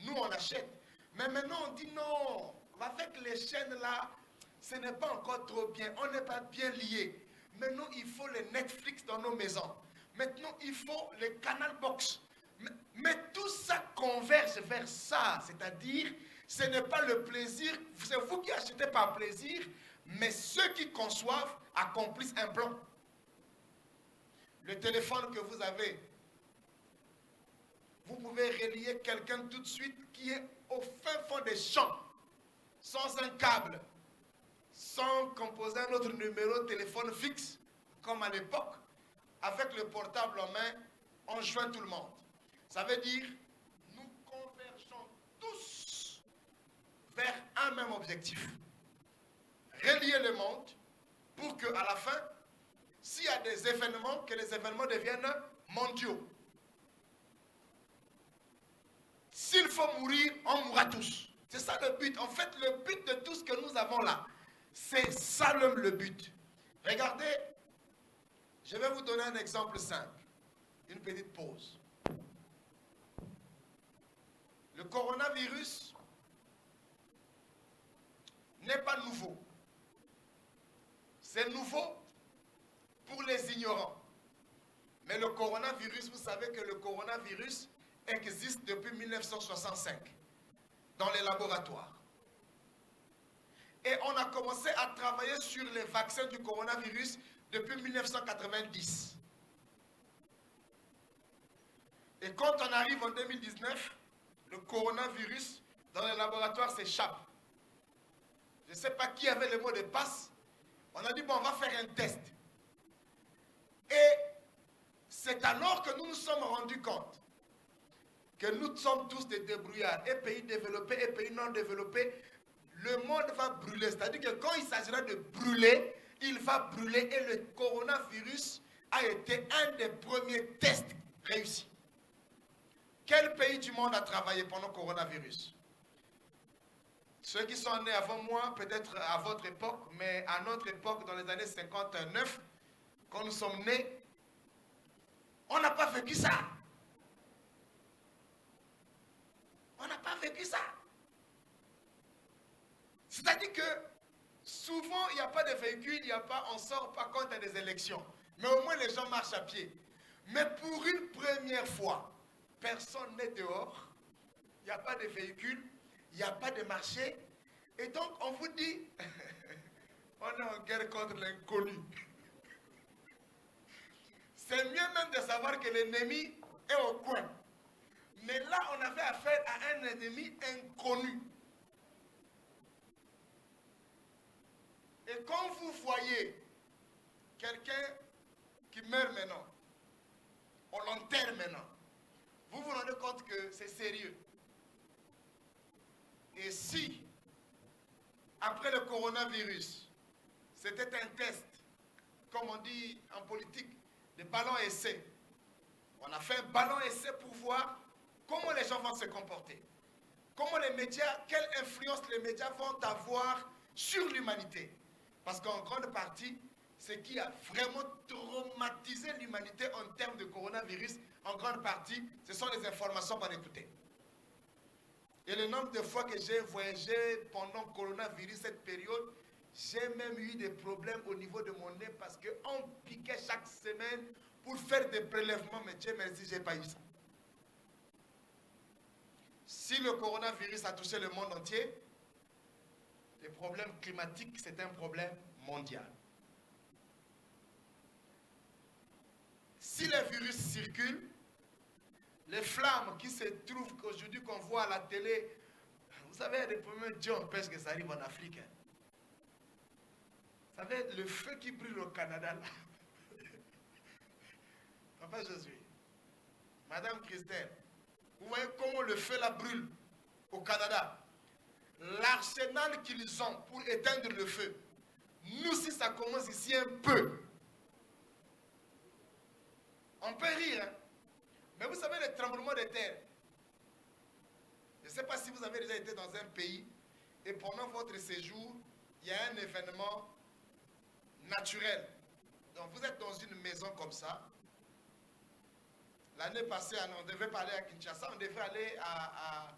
Nous, on achète. Mais maintenant, on dit non, avec les chaînes là, ce n'est pas encore trop bien, on n'est pas bien liés. Maintenant, il faut les Netflix dans nos maisons. Maintenant, il faut les Canal Box. Mais tout ça converge vers ça. C'est-à-dire, ce n'est pas le plaisir, c'est vous qui achetez par plaisir, mais ceux qui conçoivent accomplissent un plan. Le téléphone que vous avez, vous pouvez relier quelqu'un tout de suite qui est au fin fond des champs, sans un câble, sans composer un autre numéro de téléphone fixe, comme à l'époque, avec le portable en main, on joint tout le monde. Ça veut dire, nous convergeons tous vers un même objectif. Relier le monde pour qu'à la fin, s'il y a des événements, que les événements deviennent mondiaux. S'il faut mourir, on mourra tous. C'est ça le but. En fait, le but de tout ce que nous avons là, c'est ça le but. Regardez, je vais vous donner un exemple simple. Une petite pause. Le coronavirus n'est pas nouveau. C'est nouveau pour les ignorants. Mais le coronavirus, vous savez que le coronavirus existe depuis 1965 dans les laboratoires. Et on a commencé à travailler sur les vaccins du coronavirus depuis 1990. Et quand on arrive en 2019, le coronavirus dans les laboratoires s'échappe. Je ne sais pas qui avait le mot de passe. On a dit, bon, on va faire un test. Et c'est alors que nous nous sommes rendus compte que nous sommes tous des débrouillards, et pays développés et pays non développés, le monde va brûler. C'est-à-dire que quand il s'agira de brûler, il va brûler, et le coronavirus a été un des premiers tests réussis. Quel pays du monde a travaillé pendant le coronavirus? Ceux qui sont nés avant moi, peut-être à votre époque, mais à notre époque, dans les années 59, quand nous sommes nés, on n'a pas vécu ça. On n'a pas vécu ça. C'est-à-dire que souvent, il n'y a pas de véhicule, on ne sort pas quand il y a des élections. Mais au moins, les gens marchent à pied. Mais pour une première fois, personne n'est dehors, il n'y a pas de véhicule, il n'y a pas de marché. Et donc, on vous dit, on est en guerre contre l'inconnu. C'est mieux même de savoir que l'ennemi est au coin. Mais là, on avait affaire à un ennemi inconnu. Et quand vous voyez quelqu'un qui meurt maintenant, on l'enterre maintenant, vous vous rendez compte que c'est sérieux. Et si, après le coronavirus, c'était un test, comme on dit en politique, de ballon essai, on a fait un ballon essai pour voir comment les gens vont se comporter. Comment les médias, quelle influence les médias vont avoir sur l'humanité. Parce qu'en grande partie, ce qui a vraiment traumatisé l'humanité en termes de coronavirus, en grande partie, ce sont les informations qu'on écoutait. Et le nombre de fois que j'ai voyagé pendant le coronavirus, cette période, j'ai même eu des problèmes au niveau de mon nez parce qu'on piquait chaque semaine pour faire des prélèvements, mais Dieu merci, je n'ai pas eu ça. Si le coronavirus a touché le monde entier, le problème climatique, c'est un problème mondial. Si les virus circulent, les flammes qui se trouvent aujourd'hui, qu'on voit à la télé, vous savez, les premiers Dieu empêche que ça arrive en Afrique. Hein. Vous savez, le feu qui brûle au Canada, là. Papa Josué, Madame Christelle, vous voyez comment le feu là brûle au Canada. L'arsenal qu'ils ont pour éteindre le feu. Nous, si ça commence ici un peu, on peut rire, hein? Mais vous savez, les tremblements de terre, je ne sais pas si vous avez déjà été dans un pays et pendant votre séjour, il y a un événement naturel. Donc vous êtes dans une maison comme ça. L'année passée, on devait pas aller à Kinshasa, on devait aller à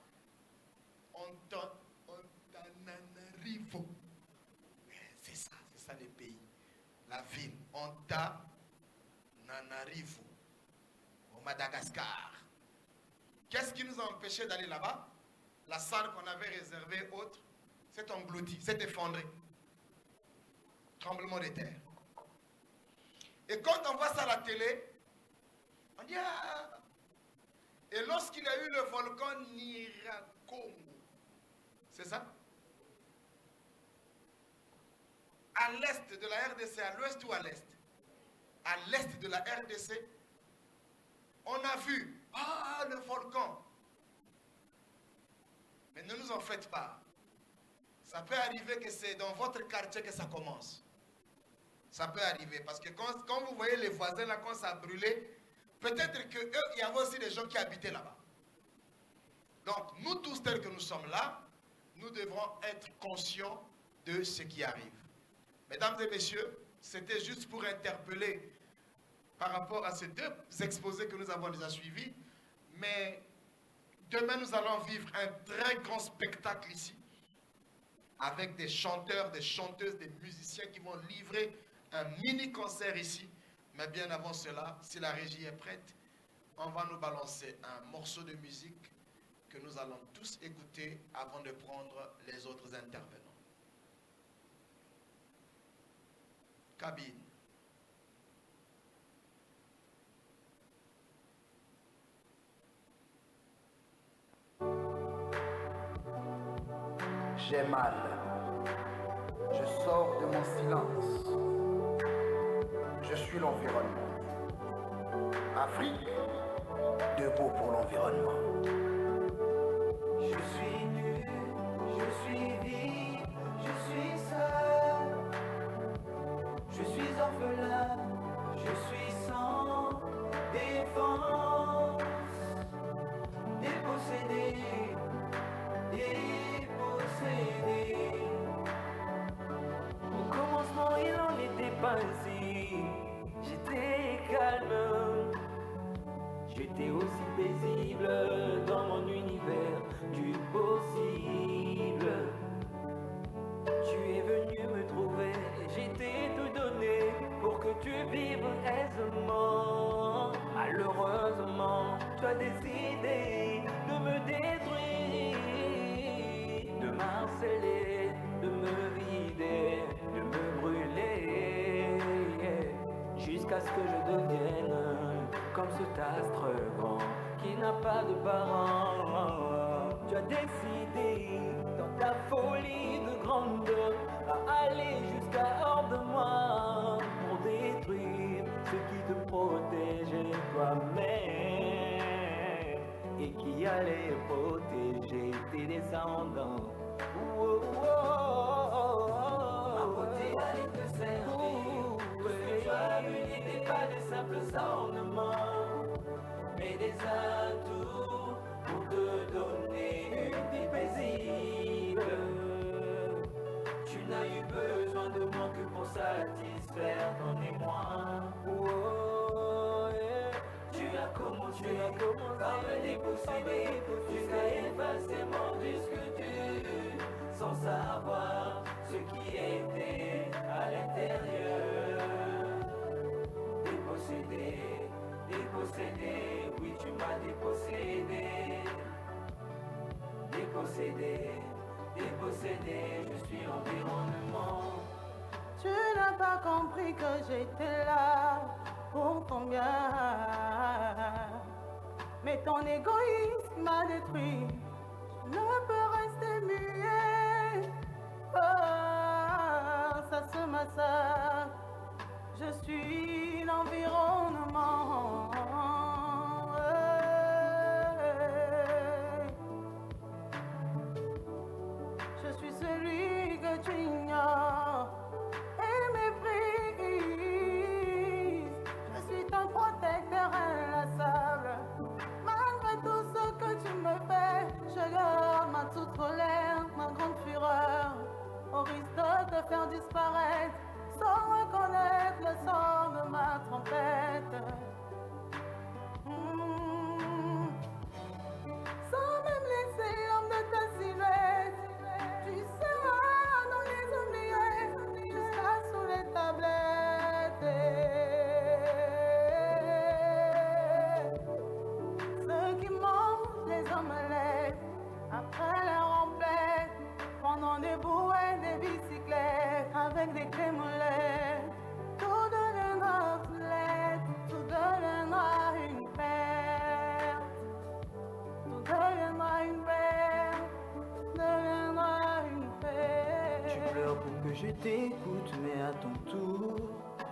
Antananarivo. C'est ça le pays. La ville, Antananarivo, au Madagascar. Qu'est-ce qui nous a empêché d'aller là-bas? La salle qu'on avait réservée autre s'est engloutie, s'est effondrée. Tremblement de terre. Et quand on voit ça à la télé, on dit ah. Et lorsqu'il y a eu le volcan Nyiragongo, c'est ça? À l'est de la RDC, à l'ouest ou à l'est? À l'est de la RDC, on a vu, le volcan. Mais ne nous en faites pas. Ça peut arriver que c'est dans votre quartier que ça commence. Ça peut arriver. Parce que quand vous voyez les voisins là, quand ça a brûlé, peut-être qu'il y avait aussi des gens qui habitaient là-bas. Donc, nous tous tels que nous sommes là, nous devrons être conscients de ce qui arrive. Mesdames et messieurs, c'était juste pour interpeller par rapport à ces deux exposés que nous avons déjà suivis. Mais demain, nous allons vivre un très grand spectacle ici, avec des chanteurs, des chanteuses, des musiciens qui vont livrer un mini-concert ici. Mais bien avant cela, si la régie est prête, on va nous balancer un morceau de musique que nous allons tous écouter avant de prendre les autres intervenants. Cabine. J'ai mal. Je sors de mon silence. Je suis l'environnement. Afrique, debout pour l'environnement. Je suis nu, je suis vide, je suis seul. Je suis orphelin, je suis sans défense. Dépossédé, dépossédé. Au commencement, il n'en était pas ainsi. J'étais calme, j'étais aussi paisible dans mon univers du possible. Tu es venu me trouver, j'étais tout donné pour que tu vives aisément. Malheureusement, tu as décidé de me détruire, de m'harceler, de me vider, de me brûler, jusqu'à ce que je devienne comme cet astre grand qui n'a pas de parents. Tu as décidé dans ta folie de grandeur à aller jusqu'à hors de moi pour détruire ce qui te protégeait toi-même et qui allait protéger tes descendants. Oh, oh, oh, oh. Ma beauté allait te servir. Tout ce que tu as vu n'était pas des simples ornements, mais des atouts pour te donner une vie paisible. Tu n'as eu besoin de moi que pour satisfaire ton émoi. Oh, yeah. Tu as commencé par me déposséder jusqu'à effacer mon disque dur, sans savoir ce qui était à l'intérieur. Dépossédé, dépossédé, oui tu m'as dépossédé. Dépossédé, dépossédé, je suis l'environnement. Tu n'as pas compris que j'étais là pour ton bien, mais ton égoïsme m'a détruit. Je ne peux rester muet. Oh, ça se massacre. Je suis l'environnement. Je suis celui que tu ignores et méprises. Je suis ton protecteur inlassable. Malgré tout ce que tu me fais, je garde ma toute colère, ma grande fureur, au risque de te faire disparaître, sans reconnaître le son de ma trompette. Sans même laisser l'ombre de ta silhouette, tu seras dans les oubliettes, jusqu'à sous les tablettes. Ceux qui mangent les omelettes, après leur omelette, pendant des bouées, des bicyclettes, avec des clés molettes, tout deviendra obsolète, tout deviendra une perte. Tout deviendra une perte, deviendra une perte. Tu pleures pour que je t'écoute, mais à ton tour,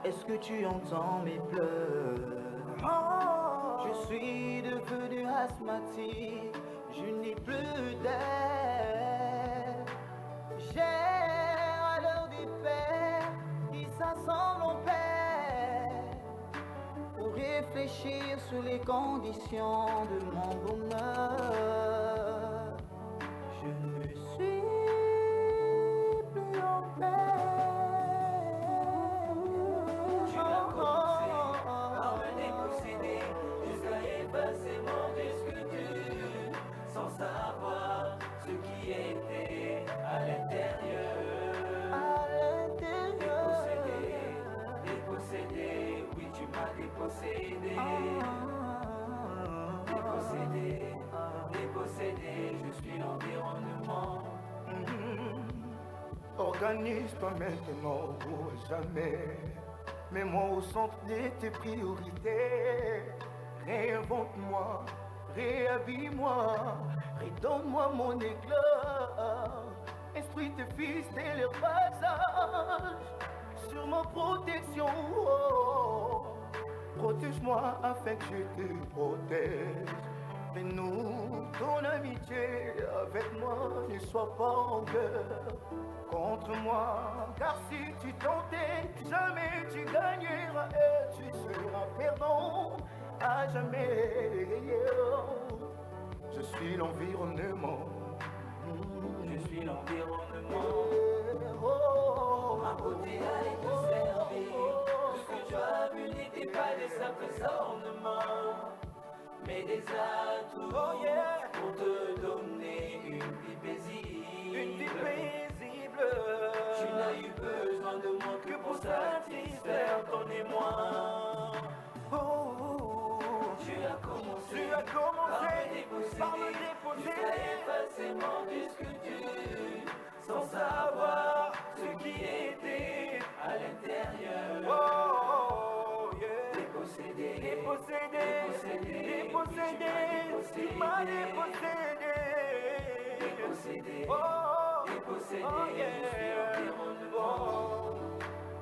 est-ce que tu entends mes pleurs? Je suis devenu asthmatique, je n'ai plus d'air. J'ai à l'heure des pères qui s'assemblent en paix pour réfléchir sur les conditions de mon bonheur. Je ne suis plus en paix. Tu as commencé par me déposséder jusqu'à effacer mon disque dur, sans savoir ce qui était à l'intérieur. Dépossédé, dépossédé, oui tu m'as dépossédé. Dépossédé, dépossédé, je suis l'environnement. Organise-toi maintenant ou jamais. Mets-moi au centre de tes priorités. Réinvente-moi, réhabille-moi, redonne-moi mon éclat. tes fils dès leur passage. Sur ma protection, oh, protège-moi afin que je te protège. Fais-nous ton amitié avec moi, ne sois pas en guerre contre moi. Car si tu tentais, jamais tu gagneras et tu seras perdant à jamais. Je suis l'environnement. Je suis l'environnement. Ma beauté allait te servir. Tout ce que tu as vu n'était pas des simples ornements, mais des atouts pour te donner une vie paisible. Une vie paisible. Tu n'as eu besoin de moi que pour satisfaire ton émoi. Tu as commencé par me déposséder. Tu savais facilement plus que tu, sans savoir ce qui était à l'intérieur. Dépossédé, tu m'as dépossédé.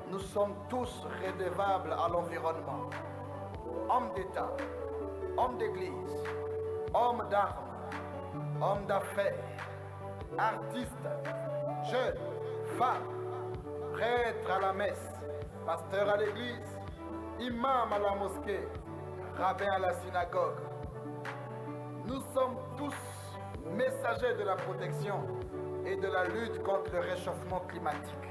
Nous sommes tous redevables à l'environnement. Hommes d'État, hommes d'église, hommes d'armes, hommes d'affaires, artistes, jeunes, femmes, prêtres à la messe, pasteurs à l'église, imams à la mosquée, rabbins à la synagogue. Nous sommes tous messagers de la protection et de la lutte contre le réchauffement climatique.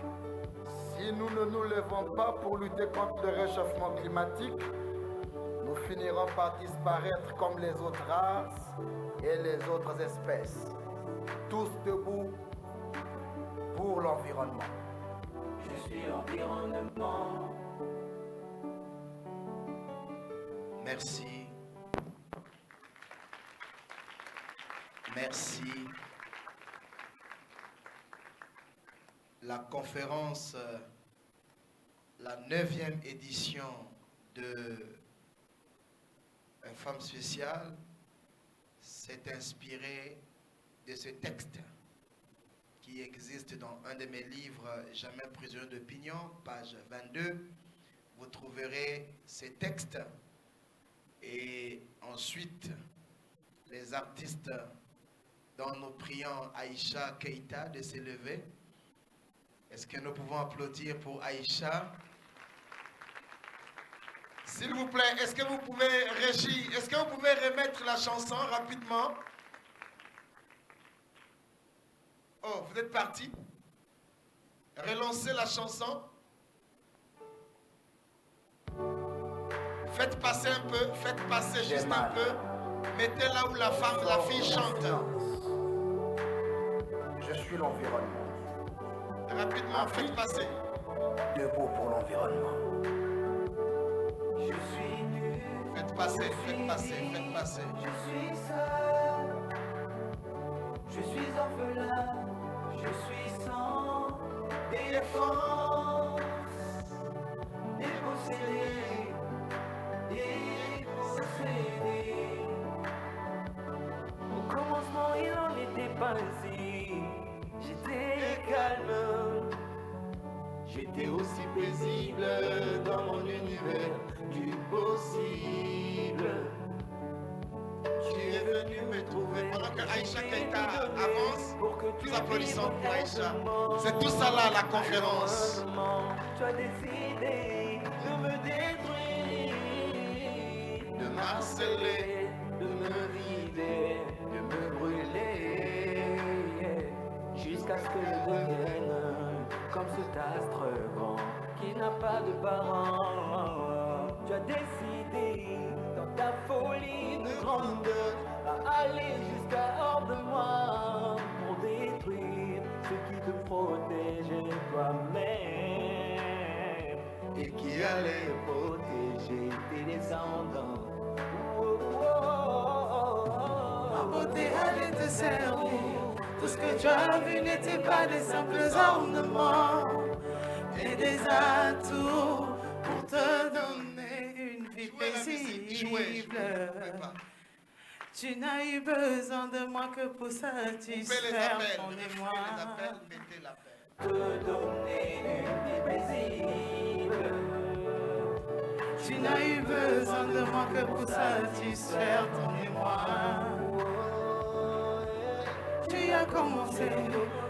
Si nous ne nous levons pas pour lutter contre le réchauffement climatique, nous finirons par disparaître comme les autres races et les autres espèces. Tous debout pour l'environnement. Je suis l'environnement. Merci. Merci. La conférence, la 9e édition de Femme spéciale s'est inspirée de ce texte qui existe dans un de mes livres, Jamais prisonnier d'opinion, page 22. Vous trouverez ces textes et ensuite les artistes dont nous prions Aïcha Keïta de s'élever. Est-ce que nous pouvons applaudir pour Aïcha? S'il vous plaît, est-ce que vous pouvez, Régie, est-ce que vous pouvez remettre la chanson rapidement? Oh, vous êtes parti? Relancez la chanson. Faites passer un peu, faites passer juste un peu. Mettez là où la femme, la fille chante. Je suis l'environnement. Rapidement, faites passer. Debout pour l'environnement. Je suis nu. Faites passer, faites passer, faites passer. Je suis seul. Je suis orphelin. Je suis sans défense. Dépossédé. Dépossédé. Au commencement, il n'en était pas ainsi. J'étais calme. J'étais aussi paisible dans mon univers du possible. Tu es venu me trouver. Pendant que Aïcha Keïta avance, nous applaudissons pour Aïcha. C'est tout tout ça là, la conférence. Tu as décidé de me détruire, De m'harceler, de me vider, de me brûler, jusqu'à ce que je devienne comme cet astre grand qui n'a pas de parents. Tu as décidé dans ta folie de grandeur à aller jusqu'à hors de moi pour détruire ce qui te protégeait toi-même et qui allait protéger tes descendants. Ma beauté allait te servir. Tout ce que tu as vu n'était pas des simples ornements, mais des atouts pour te donner une vie paisible. Tu n'as eu besoin de moi que pour Coupez les satisfaire appels, ton refusez émoi. les appels, mettez l'appel. Te donner une vie paisible. Tu n'as eu besoin de moi que pour satisfaire ton émoi. Tu as commencé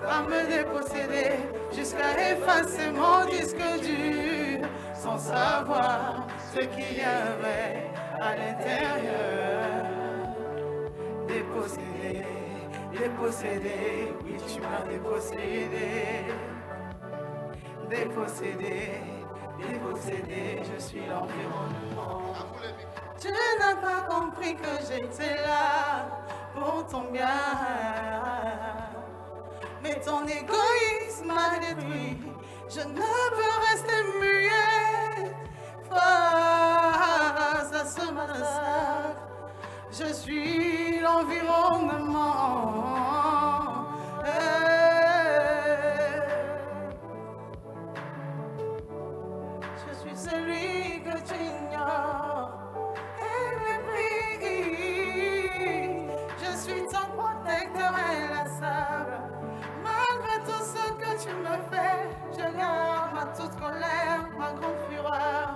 à me déposséder jusqu'à effacer mon disque dur sans savoir ce qu'il y avait à l'intérieur. Dépossédé, dépossédé, oui tu m'as dépossédé. Dépossédé, dépossédé, je suis l'environnement. À vous les micros. Tu n'as pas compris que j'étais là pour ton bien. Mais ton égoïsme m'a détruit. Je ne peux rester muette face à ce massacre. Je suis l'environnement. Je suis celui que tu ignores et mépris. Je suis ton protecteur inlassable. Malgré tout ce que tu me fais, je garde ma toute colère, ma grande fureur,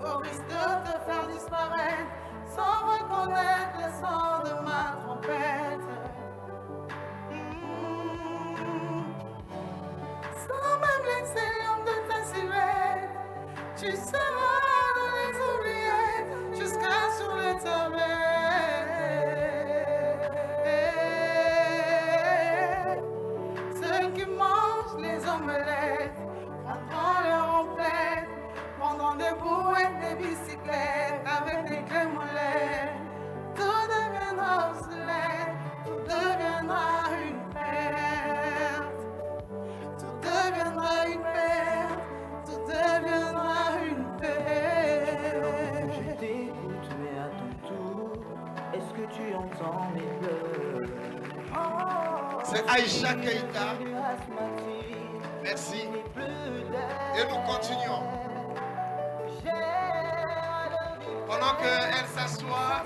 au risque de te faire disparaître sans reconnaître le son de ma trompette. Sans même laisser l'ombre de ta silhouette, tu seras dans les oubliettes jusqu'à sur les tablettes. Ceux qui mangent les omelettes prendront leur omelette, prendront des brouettes, des bicyclettes avec des clés molettes. Tout deviendra obsolète, tout deviendra une perte. Tout deviendra une perte, tout deviendra une perte. Je t'écoute, mais à ton tour, est-ce que tu entends mes pleurs? C'est Aïcha Keïta. Merci. Et nous continuons. Pendant qu'elle s'assoit,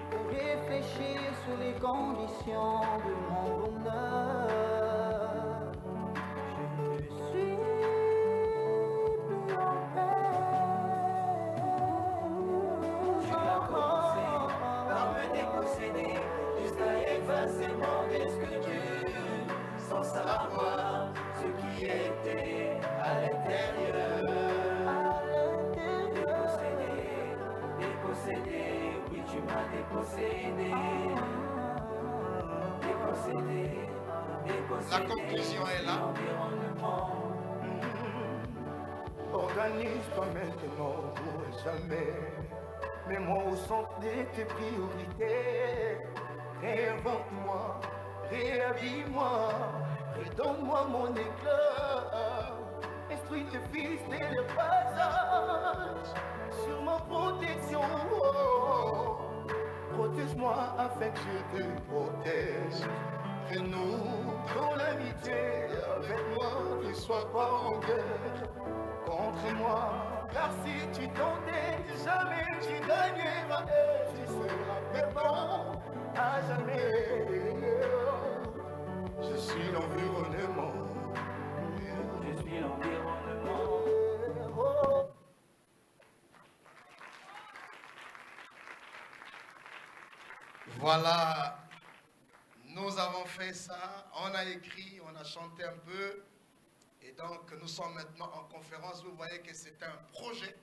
Pour réfléchir sur les conditions de mon bonheur, je suis plus en paix. Tu as commencé par me déposséder jusqu'à effacer mon disque dur sans savoir ce qui était à l'intérieur. Dépossédé, oui tu m'as dépossédé. Dépossédé, dépossédé. la conclusion est là. Organise pas maintenant pour jamais. Mets-moi au centre de tes priorités. Réinvente-moi, réhabille-moi, redonne-moi mon éclat. Instruis tes fils dès le passage sur ma protection. Protège-moi afin que je te protège. Fais-nous dans l'amitié avec moi, ne sois pas en guerre contre moi. Car si tu t'entêtes, jamais tu gagneras et tu seras perdant à jamais. Je suis l'environnement. Je suis l'environnement. Voilà, nous avons fait ça, on a écrit, on a chanté un peu. Et donc, nous sommes maintenant en conférence. Vous voyez que c'est un projet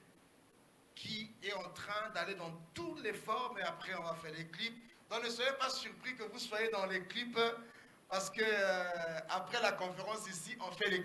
qui est en train d'aller dans toutes les formes. Et après, on va faire les clips. Donc, ne soyez pas surpris que vous soyez dans les clips. Parce que après la conférence ici, on fait les clips.